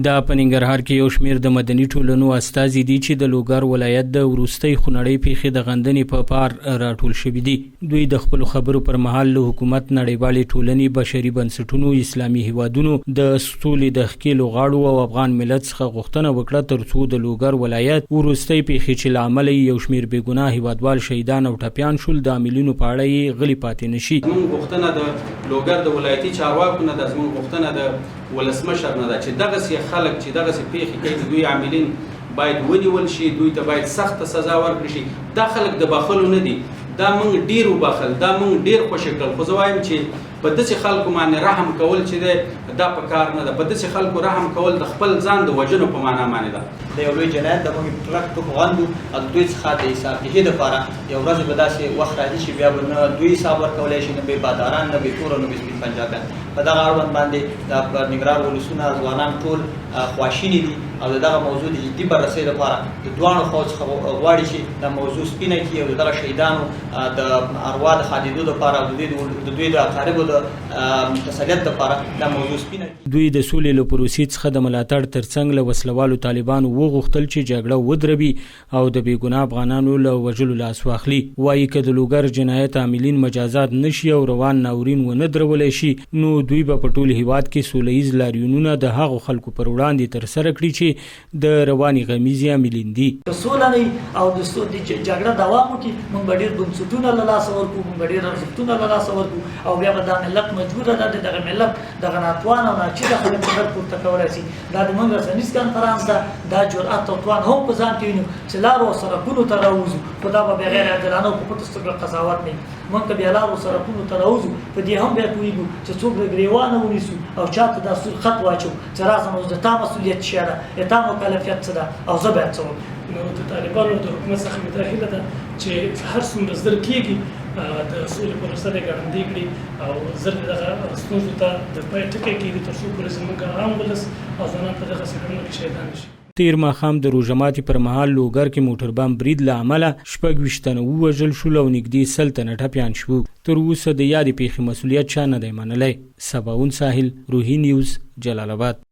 دا په ننګرهار کې یو شمېر د مدني ټولنو استازي دي چې د لوګر ولایت د وروستۍ خونړۍ پیښې د غندنې په پار راټول شوي دي. دوی د خپلو خبرو پر مهال له حکومت، نړیوالې ټولنې، بشري بنسټونو، اسلامي هیوادونو، د سولې د ښکېلو غاړو او افغان ملت څخه غوښتنه وکړه ترڅو د لوګر ولایت وروستۍ پیښې چې له امله یو شمېر بېګناه هیوادوال شهیدان او ټپیان شول د عاملینو په اړه یې غلي پاتې نشي. زموږ غوښتنه د لوګر د ولایتي چارواکو نه ده، زموږ غوښتنه د ولسمشر نه ده چې دغسې خلک چې دغسې پیښې کوي د دوی عاملین باید ونیول شي، دوی ته باید سخته سزا ورکړل شي. دا خلک د بخلو نه دي، دا موږ ډېر وبخل، دا موږ ډېر خوشې کړل. خو زه وایم چې په داسې خلکو باندې رحم کول چې دی دا په کار نه ده. په داسې خلکو رحم کول د خپل ځان د وژنو په معنا باندې ده. د یو لوی جنایت د موږ کلک ټکو غندو او د دوی څخه د حسابدهي دپاره یو ورځ به داسې وخت راځي چې بیا به نه دوی حساب ورکولی شي، نه به باداران، نه به توره، نه به سپین پنجابیان. په دغه اړوند باندې د ننګرهار ولسونه ځوانان ټول خواشیني دي او د دغه موضوع د جدي بررسۍ لپاره د دواړو خواو څخه غواړي چې دا موضوع سپینه کړي او د دغه شهیدانو د اروا د ښادېدو لپاره او د دوی د اقاربو د تسلیت لپاره دا موضوع سپینه کړي. دوی د سولې له پروسې څخه د ملاتړ ترڅنګ له وسلوالو طالبانو وغوښتل چې جګړه ودروي او د بېګناه افغانانو له وژلو لاس واخلي. وایي که د لوګر جنایت عاملین مجازات نشي او روان ناورین ونه درولی شي نو دوی به په ټول هیواد کې سوله ییز لاریونونه د هغو خلکو پر وړاندې ترسره کړي چې د رواني غمیزې عاملین دي. سوله نه او د جګړه دوام وکړي، موږ به ډېر بنسټونه له لاسه ورکړو، موږ به ډېر ارزښتونه له لاسه ورکړو او بیا به دا ملت مجبوره ده د دغه ملت دغه ناتوان او ناچیزه خلک په غږ پورته کولی شي. دا د موږ رسنیز کنفرانس ده، دا جرأت او توان هم په ځان کې وینو چې لارو او سړکونو ته راوځو، خو دا به بغیر عادلانه او په پټو سترګو قضاوت نه وي. موږ که بیا لارو او سړکونو ته راوځو په دې هم بیا پوهېږو چې څوک د ګرېوانه ونیسو او چاته دا سور خط واچو چې راسه نو د تا مسؤلیت څه ده، د تا مکلفیت څه ده او زه باید څه وکړم. نو د طالبانو د حکومت څخه مې دا هیله ده چې هر څومره زر کېږي د سولې پروسه یې ګړندۍ کړي او زر دغه ستونزو ته د پای ټکی کېږي تر څو پورې زموږ عام ولس او ځوانان په دغه څېړنو کې شهیدان شي. تیر ماښام د روژه ماتي پر مهال لوګر کې موټر بم برید له امله 26 تنه ووژل شول او نږدې 100 تنه ټپیان شوي. تر اوسه د یادې پیښې مسؤلیت چا نه دی منلی. سباوون ساحل، روحي نیوز، جلال آباد.